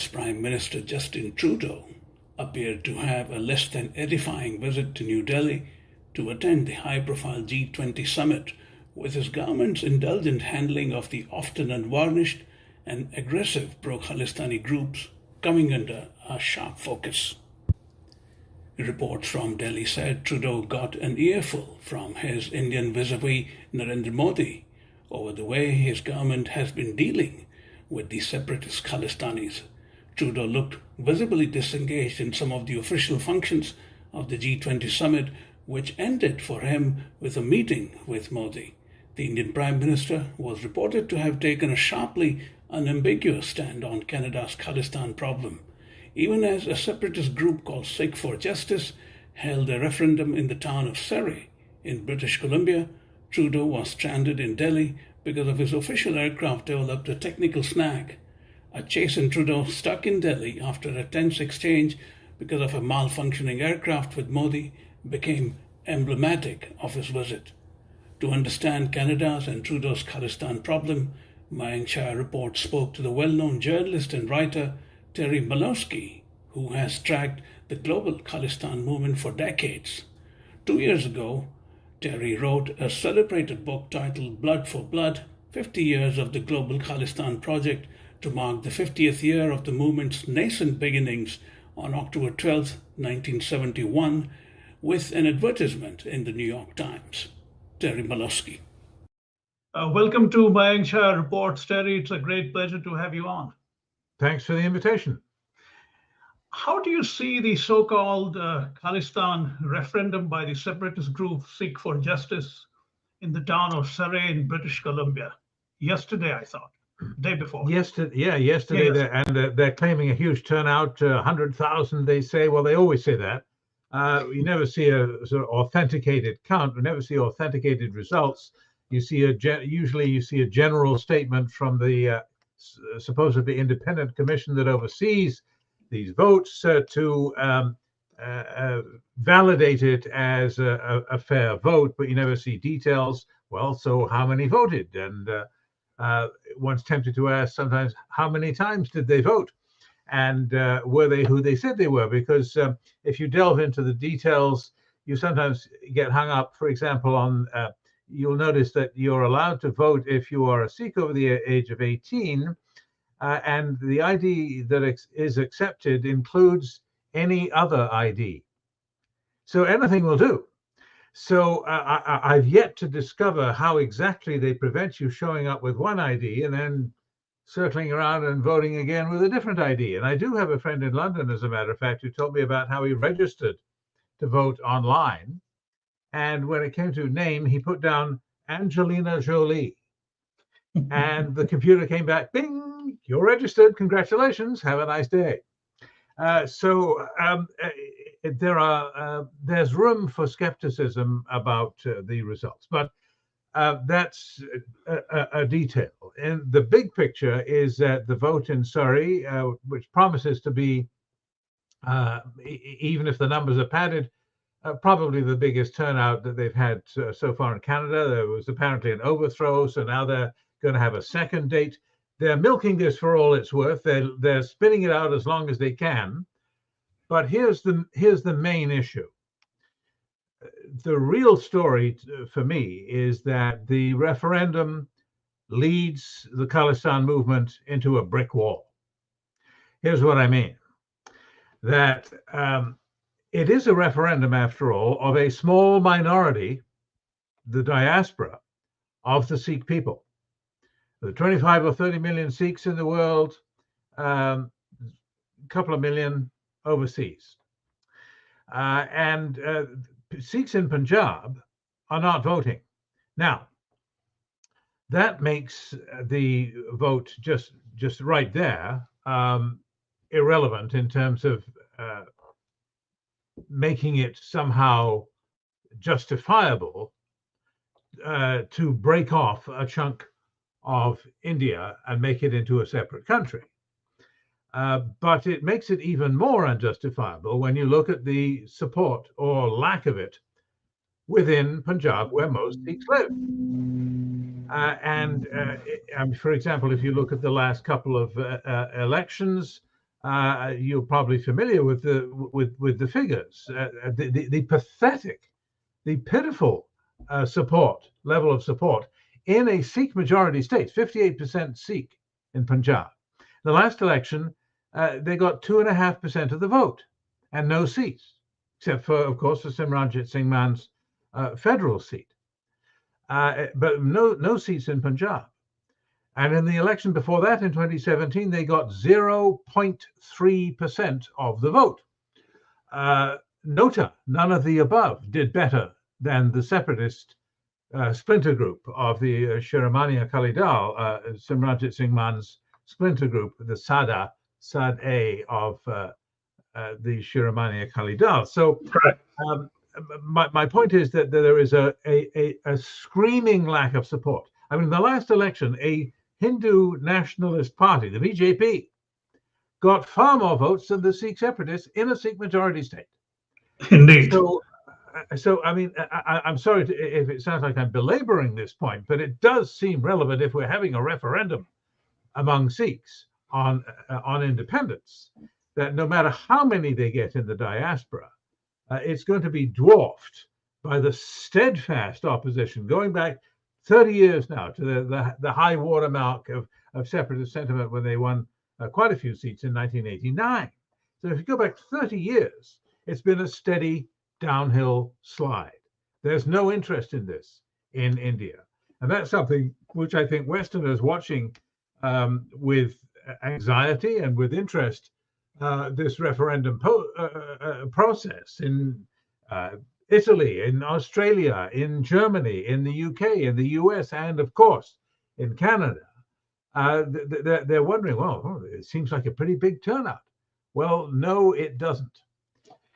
Canada's Prime Minister Justin Trudeau appeared to have a less than edifying visit to New Delhi to attend the high profile G20 summit, with his government's indulgent handling of the often unvarnished and aggressive pro Khalistani groups coming under a sharp focus. Reports from Delhi said Trudeau got an earful from his Indian vis-a-vis Narendra Modi over the way his government has been dealing with the separatist Khalistanis. Trudeau looked visibly disengaged in some of the official functions of the G20 summit, which ended for him with a meeting with Modi. The Indian Prime Minister was reported to have taken a sharply unambiguous stand on Canada's Khalistan problem, even as a separatist group called Sikh for Justice held a referendum in the town of Surrey in British Columbia. Trudeau was stranded in Delhi because of his official aircraft developed a technical snag. A chastened Trudeau stuck in Delhi after a tense exchange because of a malfunctioning aircraft with Modi became emblematic of his visit. To understand Canada's and Trudeau's Khalistan problem, Mayank Chhaya report spoke to the well-known journalist and writer Terry Milewski, who has tracked the global Khalistan movement for decades. 2 years ago, Terry wrote a celebrated book titled Blood for Blood, 50 Years of the Global Khalistan Project, to mark the 50th year of the movement's nascent beginnings on October 12, 1971, with an advertisement in the New York Times. Terry Milewski. Welcome to Mayank Chhaya Reports, Terry. It's a great pleasure to have you on. Thanks for the invitation. How do you see the so-called Khalistan referendum by the separatist group Sikh for Justice in the town of Surrey in British Columbia? Yesterday, I thought. Day before. Yesterday. They're claiming a huge turnout, 100,000, they say. Well, they always say that. You never see a sort of authenticated count. You never see authenticated results. You see usually you see a general statement from the supposedly independent commission that oversees these votes to validate it as a fair vote, but you never see details. Well, so how many voted? And one's tempted to ask sometimes, how many times did they vote? And were they who they said they were? Because if you delve into the details, you sometimes get hung up, for example, on you'll notice that you're allowed to vote if you are a Sikh over the age of 18, and the ID that is accepted includes any other ID. So anything will do. So I've yet to discover how exactly they prevent you showing up with one ID and then circling around and voting again with a different ID. And I do have a friend in London, as a matter of fact, who told me about how he registered to vote online. And when it came to name, he put down Angelina Jolie. And the computer came back, bing, you're registered, congratulations, have a nice day. There's room for skepticism about the results, but that's a detail. And the big picture is that the vote in Surrey, which promises to be, even if the numbers are padded, probably the biggest turnout that they've had so far in Canada. There was apparently an overthrow, so now they're going to have a second date. They're milking this for all it's worth. They're spinning it out as long as they can. But here's the main issue. The real story for me is that the referendum leads the Khalistan movement into a brick wall. Here's what I mean. That it is a referendum, after all, of a small minority, the diaspora, of the Sikh people. The 25 or 30 million Sikhs in the world, a couple of million overseas. And Sikhs in Punjab are not voting. Now, that makes the vote just right there irrelevant in terms of making it somehow justifiable to break off a chunk of India and make it into a separate country. But it makes it even more unjustifiable when you look at the support or lack of it within Punjab, where most Sikhs live. For example, if you look at the last couple of elections, You're probably familiar with the figures, the pathetic, the pitiful level of support in a Sikh majority state, 58% Sikh in Punjab. The last election, they got 2.5% of the vote and no seats, except for, of course, for Simranjit Singh Man's federal seat, but no seats in Punjab. And in the election before that, in 2017, they got 0.3% of the vote. Nota, none of the above, did better than the separatist splinter group of the Shiromani Akali Dal, Simranjit Singh Man's splinter group, the Sad-A of the Shiromani Akali Dal. So my point is that there is a screaming lack of support. I mean, in the last election, a Hindu nationalist party, the BJP, got far more votes than the Sikh separatists in a Sikh majority state. Indeed. So I mean, I'm sorry if it sounds like I'm belaboring this point, but it does seem relevant if we're having a referendum among Sikhs on independence, that no matter how many they get in the diaspora, it's going to be dwarfed by the steadfast opposition going back 30 years now to the high watermark of separatist sentiment when they won quite a few seats in 1989. So if you go back 30 years, it's been a steady downhill slide. There's no interest in this in India. And that's something which I think Westerners watching with anxiety and with interest this referendum process in Italy, in Australia, in Germany, in the UK, in the US, and of course in Canada. They're wondering, well, it seems like a pretty big turnout. Well, no, it doesn't.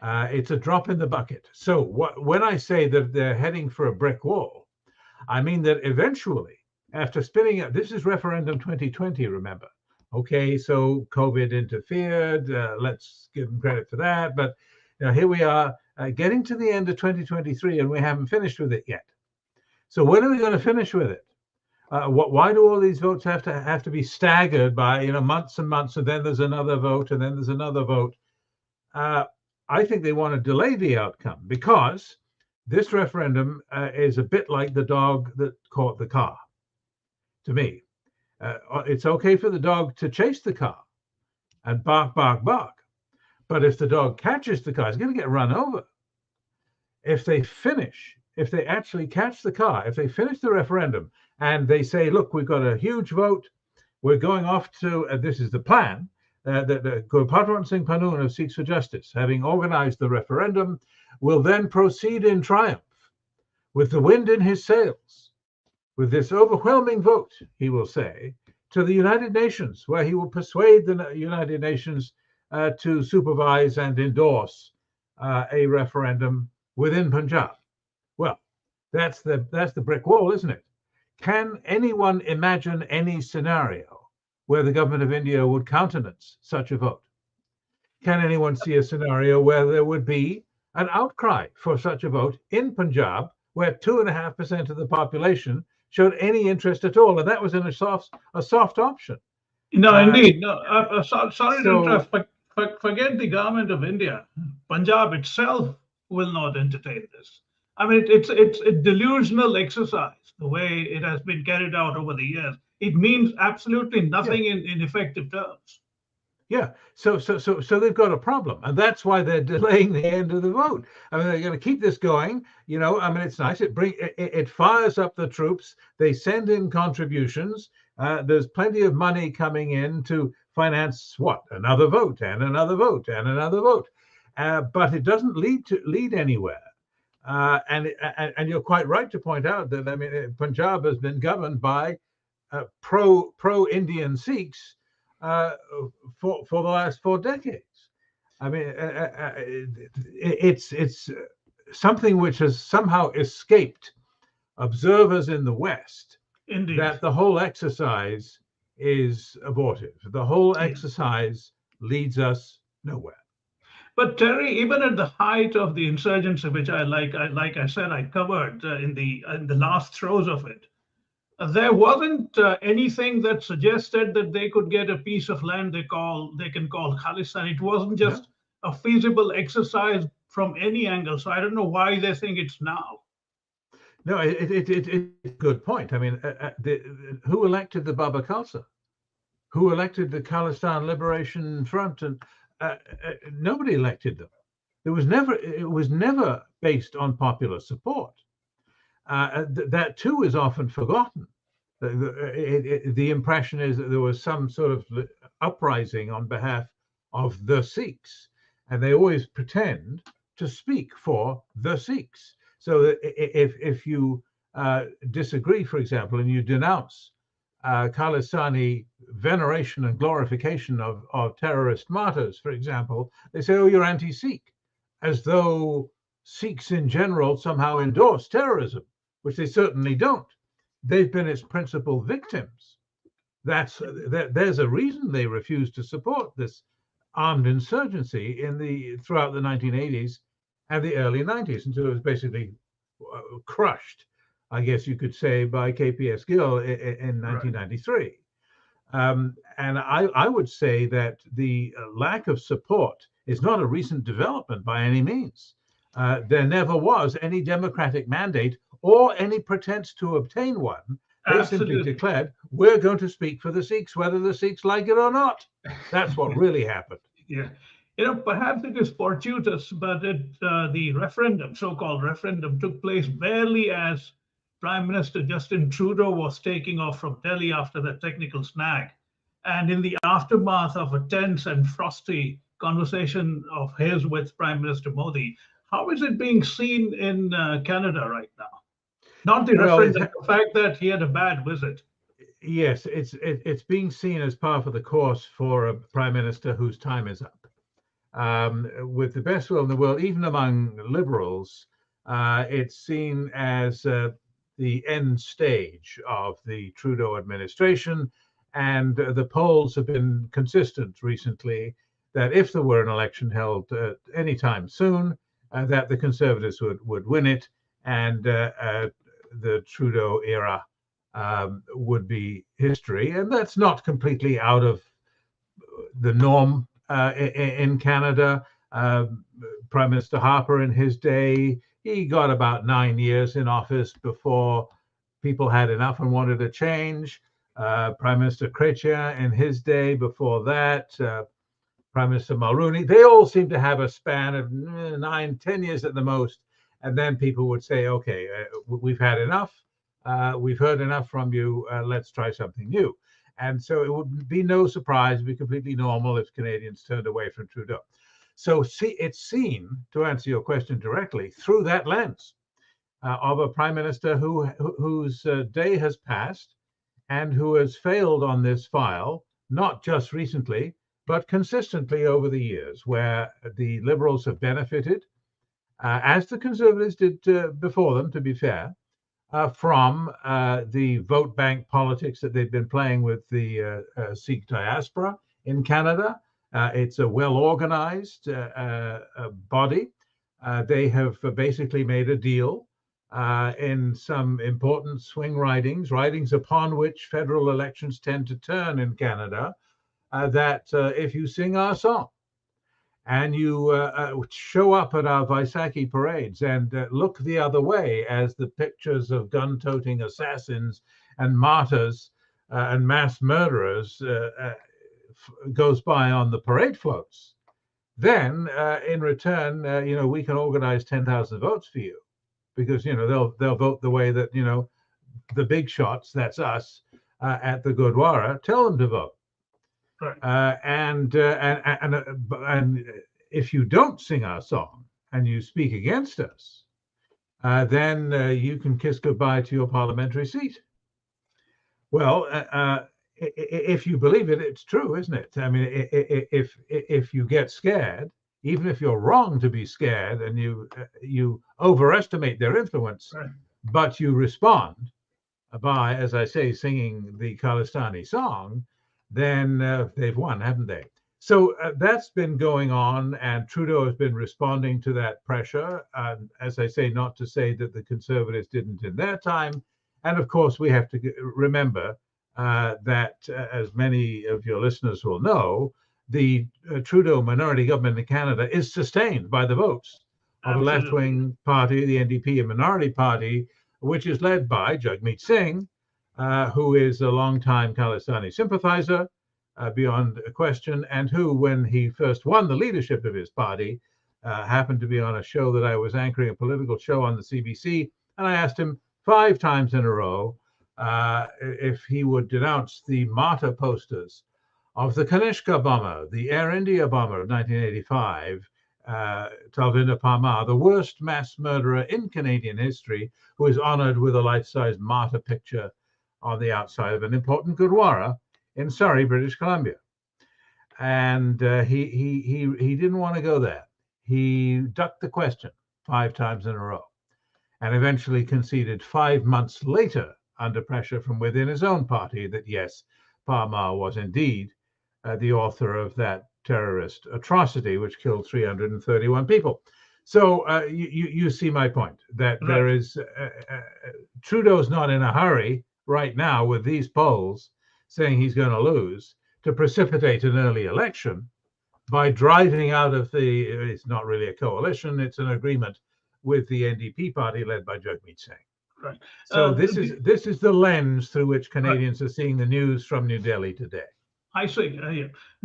It's a drop in the bucket. So when I say that they're heading for a brick wall, I mean that eventually, after spinning up, this is referendum 2020, remember. Okay, so COVID interfered. Let's give them credit for that. But here we are getting to the end of 2023, and we haven't finished with it yet. So when are we going to finish with it? Why do all these votes have to be staggered by months and months, and then there's another vote, and then there's another vote? I think they want to delay the outcome because this referendum is a bit like the dog that caught the car. To me, it's okay for the dog to chase the car and bark, bark, bark. But if the dog catches the car, it's going to get run over. If they actually catch the car, if they finish the referendum and they say, look, we've got a huge vote, we're going off to, this is the plan, that Gurpatwant Singh Pannu of Sikhs for Justice, having organized the referendum, will then proceed in triumph with the wind in his sails, with this overwhelming vote, he will say, to the United Nations, where he will persuade the United Nations to supervise and endorse a referendum within Punjab. Well, that's the brick wall, isn't it? Can anyone imagine any scenario where the government of India would countenance such a vote? Can anyone see a scenario where there would be an outcry for such a vote in Punjab, where 2.5% of the population showed any interest at all, and that was in a soft option? No, indeed. No, sorry to interrupt, but forget the government of India. Punjab itself will not entertain this. I mean, it's a delusional exercise, the way it has been carried out over the years. It means absolutely nothing in effective terms. Yeah, so they've got a problem, and that's why they're delaying the end of the vote. I mean, they're going to keep this going. I mean, it's nice. It fires up the troops. They send in contributions. There's plenty of money coming in to finance another vote and another vote and another vote, but it doesn't lead anywhere. And you're quite right to point out that Punjab has been governed by pro-Indian Sikhs for the last 4 decades. I mean, it's something which has somehow escaped observers in the West. Indeed. That the whole exercise is abortive. The whole exercise leads us nowhere. But Terry, even at the height of the insurgency, which I said I covered in the last throes of it, There wasn't anything that suggested that they could get a piece of land they can call Khalistan. It wasn't No, just a feasible exercise from any angle. So I don't know why they think it's now. no, it's a good point. I mean, who elected the Baba Khalsa? Who elected the Khalistan Liberation Front? And nobody elected them. It was never based on popular support. That too is often forgotten. The impression is that there was some sort of uprising on behalf of the Sikhs, and they always pretend to speak for the Sikhs. So that if you disagree, for example, and you denounce Khalistani veneration and glorification of terrorist martyrs, for example, they say, oh, you're anti-Sikh, as though Sikhs in general somehow endorse terrorism, which they certainly don't. They've been its principal victims. There's a reason they refused to support this armed insurgency throughout the 1980s and the early 90s until it was basically crushed, I guess you could say, by KPS Gill in 1993. And I would say that the lack of support is not a recent development by any means. There never was any democratic mandate or any pretense to obtain one. They Absolutely. simply declared, we're going to speak for the Sikhs, whether the Sikhs like it or not. That's what really happened. Yeah. Perhaps it is fortuitous, but the referendum, so-called referendum, took place barely as Prime Minister Justin Trudeau was taking off from Delhi after the technical snag. And in the aftermath of a tense and frosty conversation of his with Prime Minister Modi, how is it being seen in Canada right now? Not the referendum, the fact that he had a bad visit. Yes, it's being seen as par for the course for a prime minister whose time is up. With the best will in the world, even among liberals, it's seen as the end stage of the Trudeau administration. And the polls have been consistent recently that if there were an election held anytime soon, that the Conservatives would win it, and the Trudeau era would be history. And that's not completely out of the norm in Canada. Prime Minister Harper in his day, he got about 9 years in office before people had enough and wanted a change. Prime Minister Chrétien in his day before that, Prime Minister Mulroney, they all seem to have a span of 9, 10 years at the most. And then people would say, okay, we've had enough. We've heard enough from you. Let's try something new. And so it would be no surprise, it'd be completely normal if Canadians turned away from Trudeau. So it's seen, to answer your question directly, through that lens of a prime minister whose day has passed and who has failed on this file, not just recently, but consistently over the years, where the Liberals have benefited, as the Conservatives did before them, to be fair, from the vote bank politics that they've been playing with the Sikh diaspora in Canada. It's a well-organized body. They have basically made a deal in some important swing ridings upon which federal elections tend to turn in Canada, that if you sing our song and you show up at our Vaisakhi parades and look the other way as the pictures of gun-toting assassins and martyrs and mass murderers goes by on the parade floats, then in return, we can organize 10,000 votes for you, because they'll vote the way that the big shots, that's us, at the Gurdwara, tell them to vote. Right. And if you don't sing our song and you speak against us, then you can kiss goodbye to your parliamentary seat. Well, if you believe it, it's true, isn't it? I mean, if you get scared, even if you're wrong to be scared and you overestimate their influence, Right. but you respond by, as I say, singing the Khalistani song, then they've won, haven't they? So that's been going on, and Trudeau has been responding to that pressure. As I say, not to say that the Conservatives didn't in their time, And of course, we have to remember that, as many of your listeners will know, the Trudeau minority government in Canada is sustained by the votes of a left-wing party, the NDP, a minority party, which is led by Jagmeet Singh, who is a longtime Khalistani sympathizer, beyond a question, and who, when he first won the leadership of his party, happened to be on a show that I was anchoring, a political show on the CBC, and I asked him 5 times in a row if he would denounce the martyr posters of the Kanishka bomber, the Air India bomber of 1985, Talvinder Parmar, the worst mass murderer in Canadian history, who is honored with a life-size martyr picture on the outside of an important Gurdwara in Surrey, British Columbia. And he didn't want to go there. He ducked the question 5 times in a row, and eventually conceded 5 months later, under pressure from within his own party, that yes, Parmar was indeed the author of that terrorist atrocity, which killed 331 people. So you see my point, that right. There is, Trudeau's not in a hurry right now with these polls saying he's going to lose to precipitate an early election by driving out of it's not really a coalition, it's an agreement with the NDP party led by Jagmeet Singh. Right. So this is the lens through which Canadians are seeing the news from New Delhi today. I see.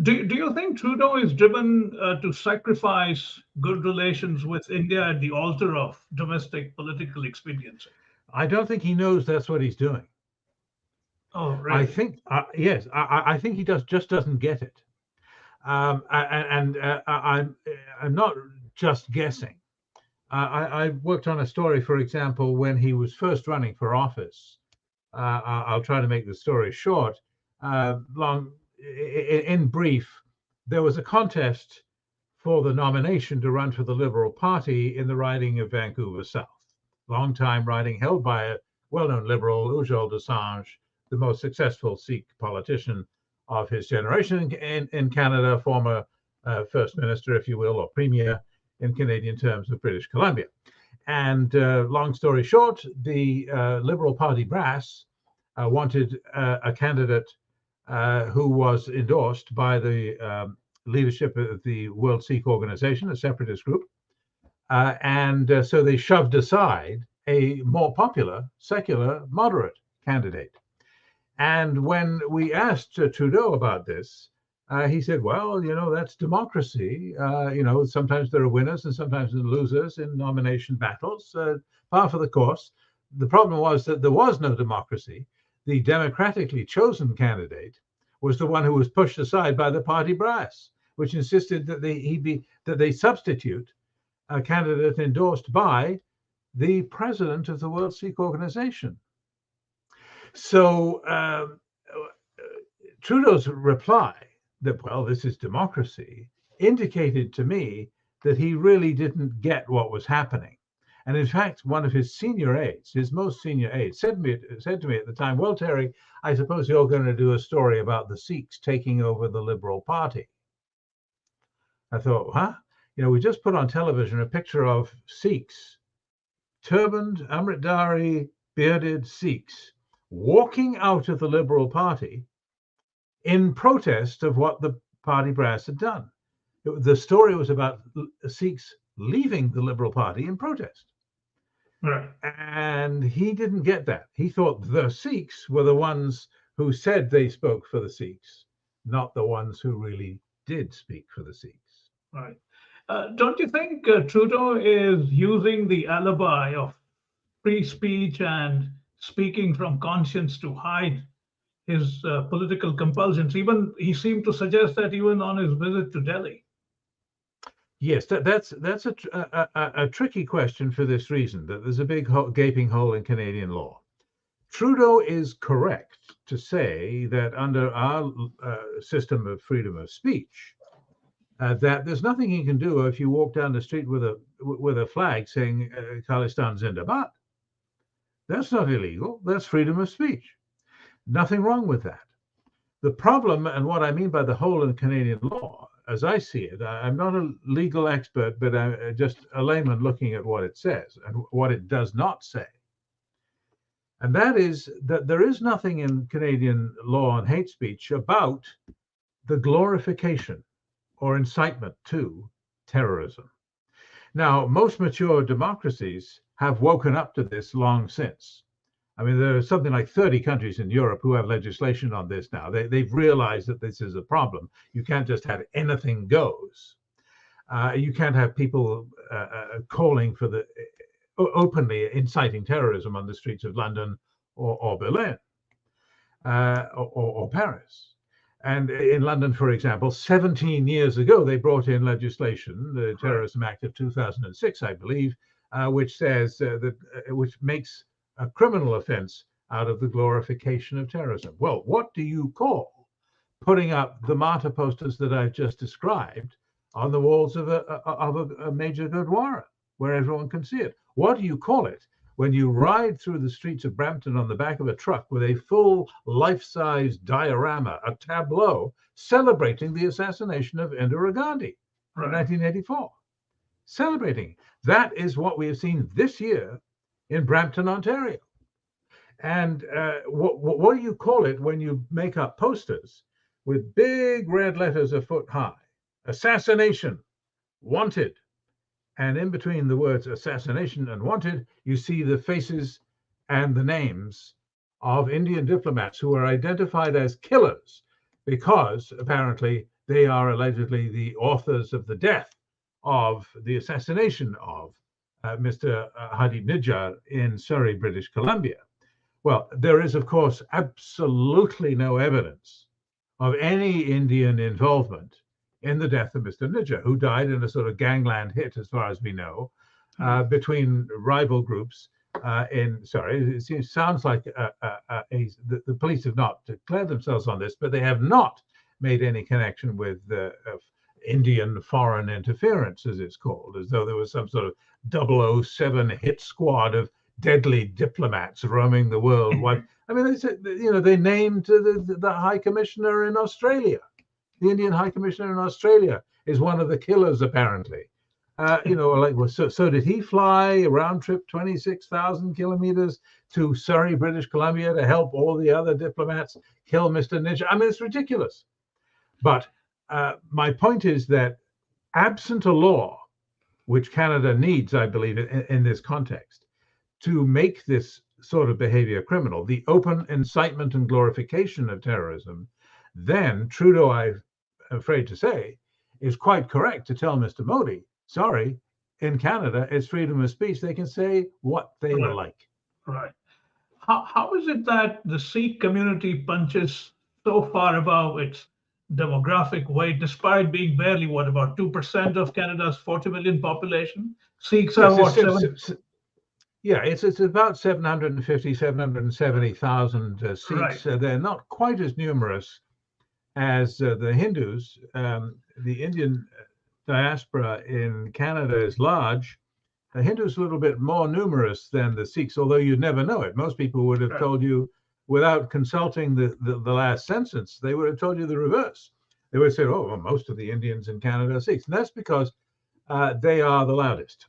Do you think Trudeau is driven to sacrifice good relations with India at the altar of domestic political expediency? I don't think he knows that's what he's doing. Oh, really? I think yes. I think he just doesn't get it. I'm not just guessing. I worked on a story, for example, when he was first running for office. I'll try to make the story short. In brief, there was a contest for the nomination to run for the Liberal Party in the riding of Vancouver South. Long-time riding held by a well-known Liberal, Ujjal Dosanjh, the most successful Sikh politician of his generation in Canada, former First Minister, if you will, or Premier in Canadian terms of British Columbia. And long story short, the Liberal Party brass wanted a candidate who was endorsed by the leadership of the World Sikh Organization, a separatist group. So they shoved aside a more popular, secular, moderate candidate. And when we asked Trudeau about this, he said, well, that's democracy. Sometimes there are winners and sometimes there are losers in nomination battles, par for the course. The problem was that there was no democracy. The democratically chosen candidate was the one who was pushed aside by the party brass, which insisted that they substitute a candidate endorsed by the president of the World Sikh Organization. So Trudeau's reply that, well, this is democracy, indicated to me that he really didn't get what was happening. And in fact, one of his senior aides, his most senior aide, said to me at the time, well, Terry, I suppose you're going to do a story about the Sikhs taking over the Liberal Party. I thought, huh? We just put on television a picture of Sikhs, turbaned, Amritdhari, bearded Sikhs, walking out of the Liberal Party in protest of what the party brass had done. The story was about Sikhs leaving the Liberal Party in protest. Right. And he didn't get that. He thought the Sikhs were the ones who said they spoke for the Sikhs, not the ones who really did speak for the Sikhs. Right. Don't you think Trudeau is using the alibi of free speech and speaking from conscience to hide his political compulsions? Even he seemed to suggest that even on his visit to Delhi. Yes, that's a tricky question for this reason, that there's a big gaping hole in Canadian law. Trudeau is correct to say that under our system of freedom of speech, that there's nothing he can do if you walk down the street with a flag saying Khalistan Zindabad. That's not illegal. That's freedom of speech. Nothing wrong with that. The problem, and what I mean by the hole in Canadian law, as I see it, I'm not a legal expert, but I'm just a layman looking at what it says and what it does not say, And that is that there is nothing in Canadian law on hate speech about the glorification or incitement to terrorism. Now, most mature democracies have woken up to this long since. I mean, there are something like 30 countries in Europe who have legislation on this now. They've realized that this is a problem. You can't just have anything goes. You can't have people calling for the openly inciting terrorism on the streets of London or Berlin or Paris. And in London, for example, 17 years ago, they brought in legislation, the Terrorism Act of 2006, I believe, which says which makes a criminal offense out of the glorification of terrorism. Well, what do you call putting up the martyr posters that I've just described on the walls of a major Gurdwara where everyone can see it? What do you call it when you ride through the streets of Brampton on the back of a truck with a full life-size diorama, a tableau, celebrating the assassination of Indira Gandhi in 1984? Celebrating. That is what we have seen this year in Brampton, Ontario. And what do you call it when you make up posters with big red letters a foot high? Assassination, wanted. And in between the words assassination and wanted, you see the faces and the names of Indian diplomats who are identified as killers because apparently they are allegedly the authors of the death of the assassination of Mr. Hadi Nijjar in Surrey, British Columbia. Well, there is, of course, absolutely no evidence of any Indian involvement in the death of Mr. Nijjar, who died in a sort of gangland hit, as far as we know, between rival groups. It sounds like the police have not declared themselves on this, but they have not made any connection with Indian foreign interference, as it's called, as though there was some sort of 007 hit squad of deadly diplomats roaming the world. I mean, they named the High Commissioner in Australia. The Indian High Commissioner in Australia is one of the killers, apparently. So did he fly a round trip 26,000 kilometers to Surrey, British Columbia to help all the other diplomats kill Mr. Nijjar? I mean, it's ridiculous. But my point is that absent a law, which Canada needs, I believe, in this context, to make this sort of behavior criminal, the open incitement and glorification of terrorism, then Trudeau, I'm afraid to say, is quite correct to tell Mr. Modi, sorry, in Canada, it's freedom of speech. They can say what they like. Right. How is it that the Sikh community punches so far above its demographic weight, despite being barely, about 2% of Canada's 40 million population? Sikhs are it's about 750, 770,000 Sikhs. Right. They're not quite as numerous as the Hindus. The Indian diaspora in Canada is large. The Hindus are a little bit more numerous than the Sikhs, although you'd never know it. Most people would have told you, without consulting the last census, they would have told you the reverse. They would say, oh, well, most of the Indians in Canada are Sikhs. And that's because they are the loudest.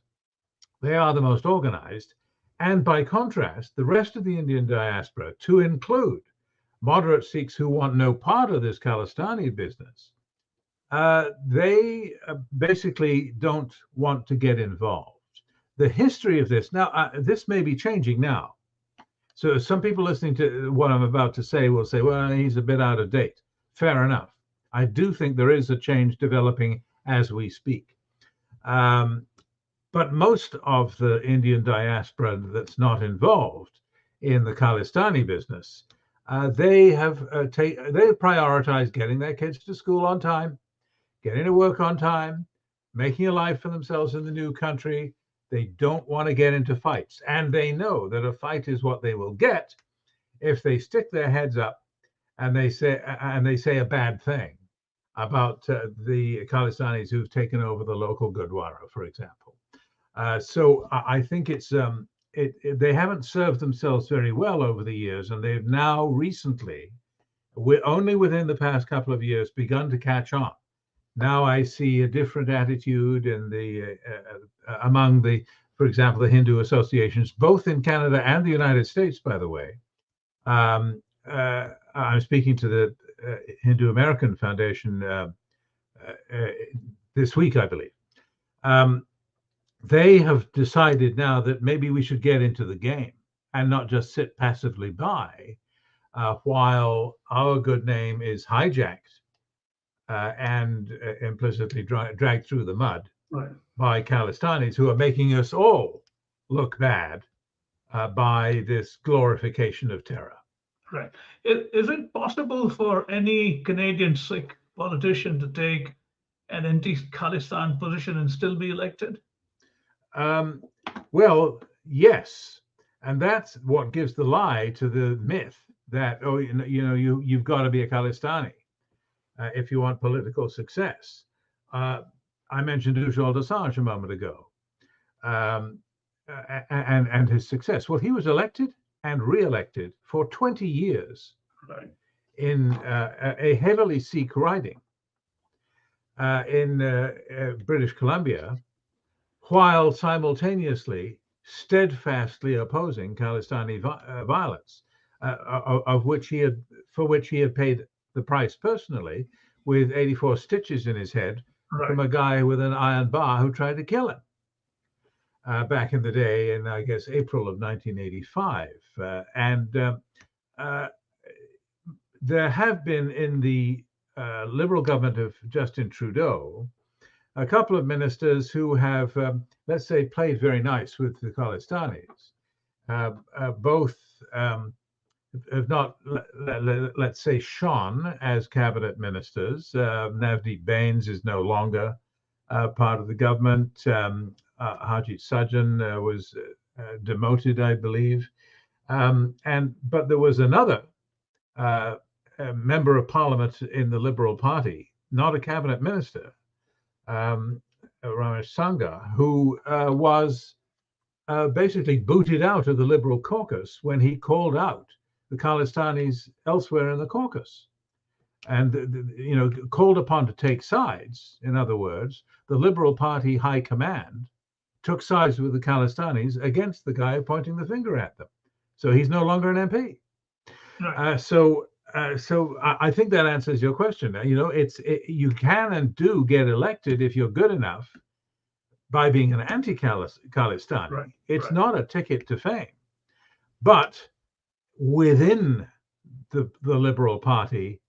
They are the most organized. And by contrast, the rest of the Indian diaspora, to include moderate Sikhs who want no part of this Khalistani business, they basically don't want to get involved. The history of this, now, this may be changing now. So some people listening to what I'm about to say will say, well, he's a bit out of date. Fair enough. I do think there is a change developing as we speak. But most of the Indian diaspora that's not involved in the Khalistani business, they have prioritized getting their kids to school on time, getting to work on time, making a life for themselves in the new country. They don't want to get into fights. And they know that a fight is what they will get if they stick their heads up and they say a bad thing about the Khalistanis who've taken over the local Gurdwara, for example. So I think they haven't served themselves very well over the years, and they've now recently, only within the past couple of years, begun to catch on. Now I see a different attitude in among the for example, the Hindu associations, both in Canada and the United States, by the way. I'm speaking to the Hindu American Foundation this week, I believe. They have decided now that maybe we should get into the game and not just sit passively by while our good name is hijacked and implicitly dragged through the mud by Khalistanis who are making us all look bad by this glorification of terror. Right. Is it possible for any Canadian Sikh politician to take an anti-Khalistan position and still be elected? Well, yes, and that's what gives the lie to the myth that you've got to be a Khalistani if you want political success. I mentioned Ujjwal Assange a moment ago, and his success. Well, he was elected and re-elected for 20 years in a heavily Sikh riding in British Columbia, while simultaneously steadfastly opposing Khalistani violence, for which he had paid the price personally, with 84 stitches in his head from a guy with an iron bar who tried to kill him back in the day, in I guess April of 1985. There have been in the Liberal government of Justin Trudeau a couple of ministers who have, let's say, played very nice with the Khalistanis. Both have not, let's say, shone as cabinet ministers. Navdeep Bains is no longer part of the government. Harjit Sajjan was demoted, I believe. But there was another member of parliament in the Liberal Party, not a cabinet minister, Ramesh Sangha, who was basically booted out of the Liberal caucus when he called out the Khalistanis elsewhere in the caucus, and called upon to take sides. In other words, the Liberal Party high command took sides with the Khalistanis against the guy pointing the finger at them. So he's no longer an MP. So I think that answers your question. You can and do get elected if you're good enough by being an anti-Khalistani. It's not a ticket to fame, but within the Liberal Party,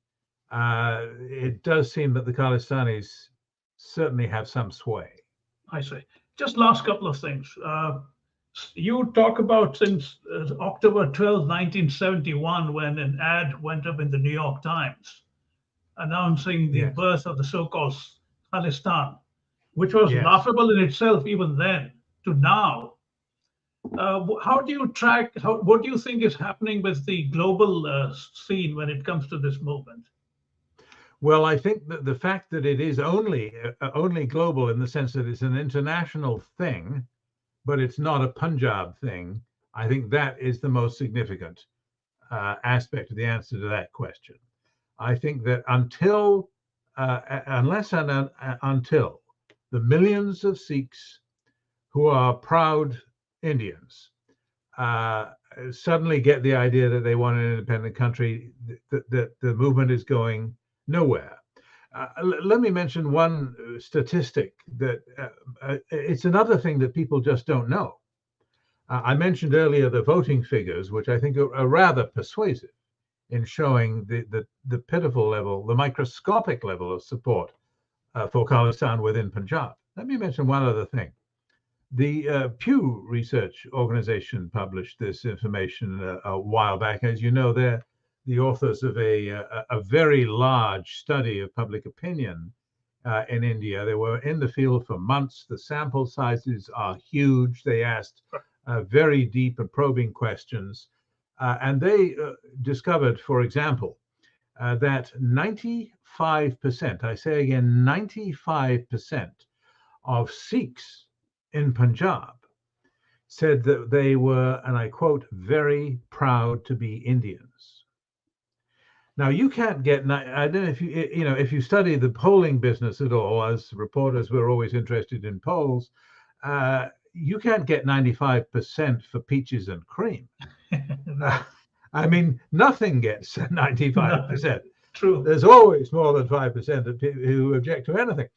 it does seem that the Khalistanis certainly have some sway. I see. Just last couple of things. You talk about since October 12, 1971, when an ad went up in the New York Times announcing the birth of the so-called Khalistan, which was laughable in itself even then, to now. How do you track, what do you think is happening with the global scene when it comes to this movement? Well, I think that the fact that it is only global in the sense that it's an international thing, but it's not a Punjab thing, I think that is the most significant aspect of the answer to that question. I think that until the millions of Sikhs who are proud Indians suddenly get the idea that they want an independent country, that the movement is going nowhere. Let me mention one statistic that it's another thing that people just don't know. I mentioned earlier the voting figures, which I think are rather persuasive in showing the pitiful level, the microscopic level of support for Khalistan within Punjab. Let me mention one other thing. The Pew Research Organization published this information a while back. As you know, they're the authors of a very large study of public opinion in India. They were in the field for months. The sample sizes are huge. They asked very deep and probing questions. And they discovered, for example, that 95%, I say again, 95% of Sikhs in Punjab said that they were, and I quote, very proud to be Indians. Now, you can't get, I don't know if if you study the polling business at all, as reporters, we're always interested in polls. you can't get 95% for peaches and cream. Right. I mean, nothing gets 95%. True. There's always more than 5% of people who object to anything.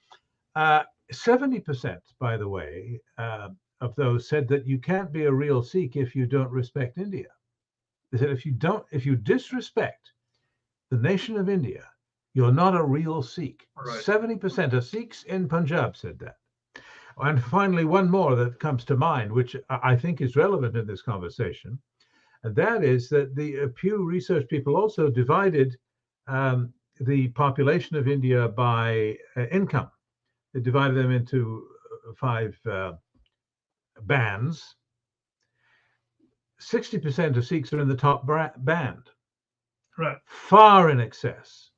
70%, by the way, of those said that you can't be a real Sikh if you don't respect India. They said if you disrespect the nation of India, you're not a real Sikh. Right. 70% of Sikhs in Punjab said that. And finally, one more that comes to mind, which I think is relevant in this conversation, and that is that the Pew Research people also divided the population of India by income. They divided them into 5 bands. 60% of Sikhs are in the top band, Right. far in excess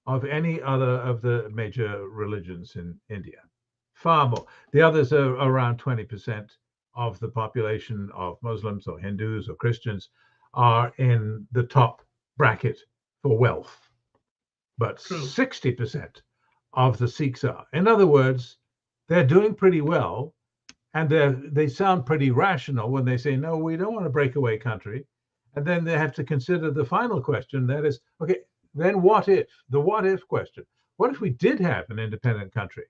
of any other of the major religions in India. Far more. The others are around 20% of the population of Muslims or Hindus or Christians are in the top bracket for wealth. But True. 60% of the Sikhs are. In other words, they're doing pretty well, and they sound pretty rational when they say, no, we don't want a breakaway country. And then they have to consider the final question, that is, okay, then what if? The what if question. What if we did have an independent country?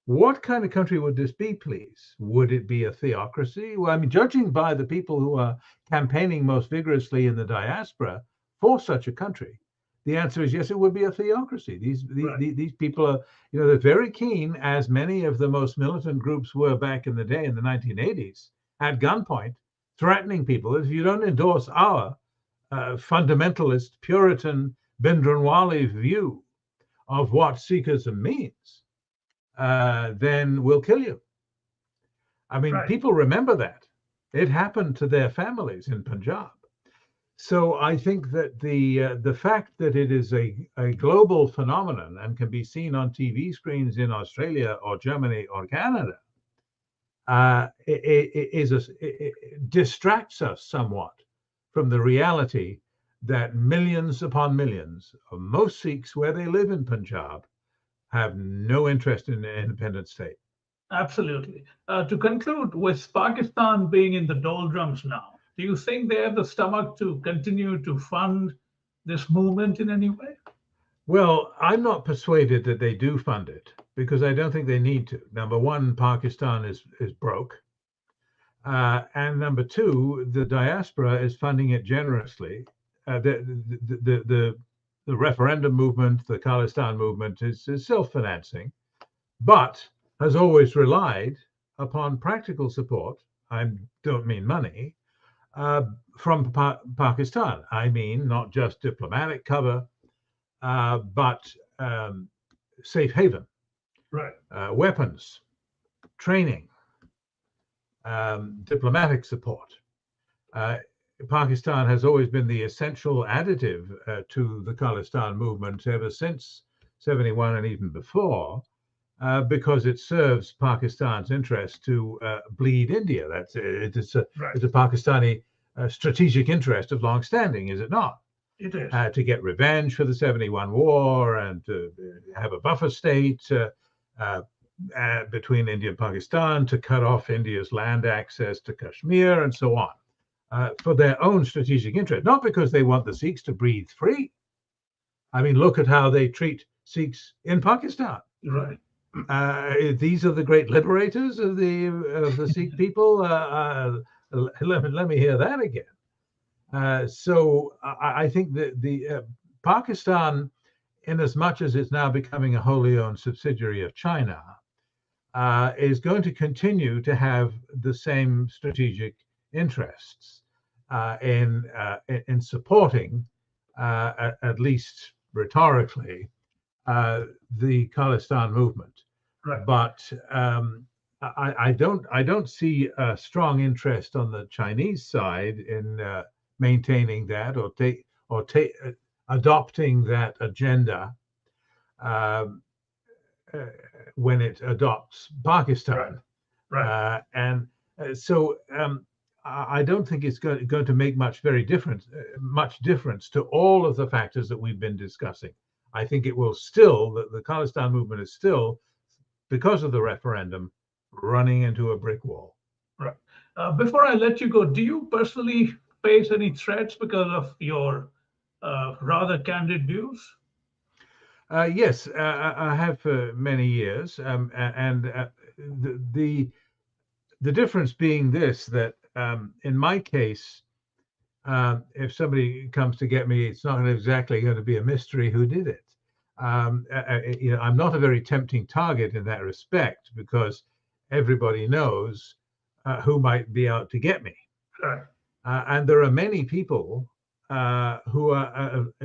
What kind of country would this be, please? Would it be a theocracy? Well, I mean, judging by the people who are campaigning most vigorously in the diaspora for such a country, the answer is yes, it would be a theocracy. These people are, they're very keen, as many of the most militant groups were back in the day in the 1980s, at gunpoint, threatening people that if you don't endorse our fundamentalist, Puritan, Bhindranwale view of what Sikhism means, then we'll kill you. I mean, Right. people remember that. It happened to their families in Punjab. So I think that the fact that it is a global phenomenon and can be seen on TV screens in Australia or Germany or Canada it distracts us somewhat from the reality that millions upon millions of most Sikhs, where they live in Punjab, have no interest in an independent state. Absolutely. To conclude, with Pakistan being in the doldrums now, do you think they have the stomach to continue to fund this movement in any way? Well, I'm not persuaded that they do fund it, because I don't think they need to. Number one, Pakistan is broke. And number two, the diaspora is funding it generously. The referendum movement, the Khalistan movement is self-financing, but has always relied upon practical support. I don't mean money, from Pakistan. I mean, not just diplomatic cover, but safe haven, Right. Weapons, training, diplomatic support. Pakistan has always been the essential additive to the Khalistan movement ever since 71 and even before, because it serves Pakistan's interest to bleed India. It's a Pakistani strategic interest of long standing, is it not? It is. To get revenge for the 71 war and to have a buffer state between India and Pakistan, to cut off India's land access to Kashmir and so on, for their own strategic interest, not because they want the Sikhs to breathe free. I mean, look at how they treat Sikhs in Pakistan. Right. These are the great liberators of the Sikh people. Let me hear that again. So I think that the Pakistan, in as much as it's now becoming a wholly owned subsidiary of China, is going to continue to have the same strategic interests in supporting, at least rhetorically, the Khalistan movement. Right. But I don't see a strong interest on the Chinese side in maintaining that or adopting that agenda when it adopts Pakistan. Right. So I don't think it's going to make much difference to all of the factors that we've been discussing. I think it will still, the Khalistan movement is still, because of the referendum, running into a brick wall. Before I let you go, do you personally face any threats because of your rather candid views? Yes, I have for many years, and the difference being this, that in my case, if somebody comes to get me, it's not exactly going to be a mystery who did it. I'm not a very tempting target in that respect because everybody knows who might be out to get me. Right. And there are many people who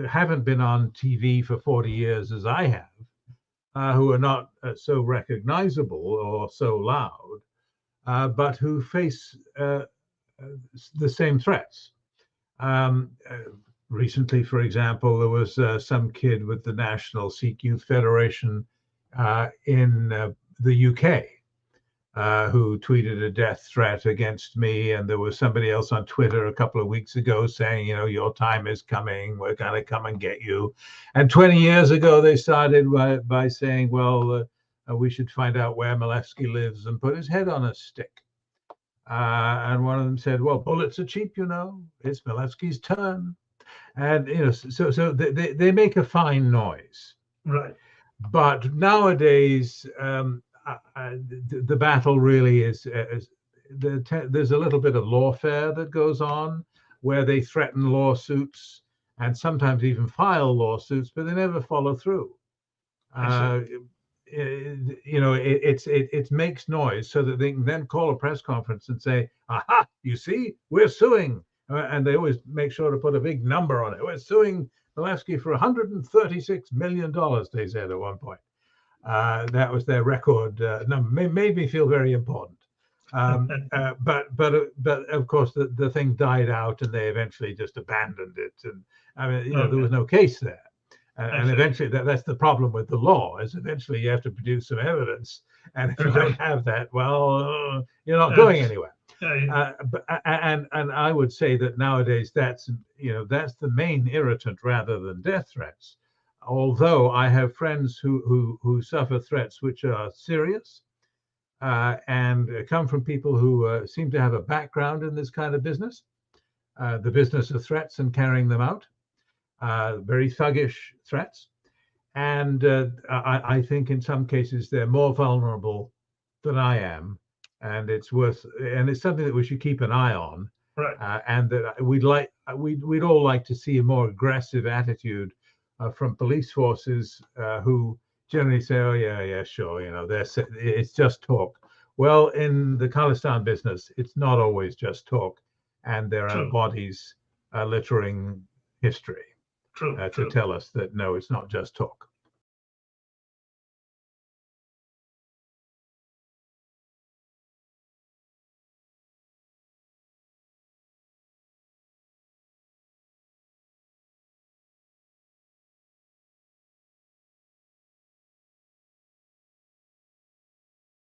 haven't been on TV for 40 years as I have, who are not so recognizable or so loud, but who face the same threats. Recently, for example, there was some kid with the National Sikh Youth Federation in the UK who tweeted a death threat against me. And there was somebody else on Twitter a couple of weeks ago saying, your time is coming. We're going to come and get you. And 20 years ago, they started by saying, well, we should find out where Milewski lives and put his head on a stick. And one of them said, well, bullets are cheap, it's Milewski's turn. And, so they make a fine noise. Right. But nowadays, the battle really is there's a little bit of lawfare that goes on where they threaten lawsuits and sometimes even file lawsuits, but they never follow through. It makes noise so that they can then call a press conference and say, aha, you see, we're suing. And they always make sure to put a big number on it. We're suing Milewski for $136 million, they said at one point. That was their record number. Made me feel very important. But of course, the thing died out and they eventually just abandoned it. And I mean, there was no case there. And eventually, that's the problem with the law, is eventually you have to produce some evidence. And if you don't have that, well, you're not going anywhere. And I would say that nowadays that's the main irritant rather than death threats. Although I have friends who suffer threats which are serious and come from people who seem to have a background in this kind of business, the business of threats and carrying them out. Very thuggish threats. And I think in some cases they're more vulnerable than I am. And it's something that we should keep an eye on. Right. And that we'd all like to see a more aggressive attitude from police forces who generally say, oh, yeah, sure, it's just talk. Well, in the Khalistan business, it's not always just talk. And there are bodies littering history. True. To tell us that, no, it's not just talk.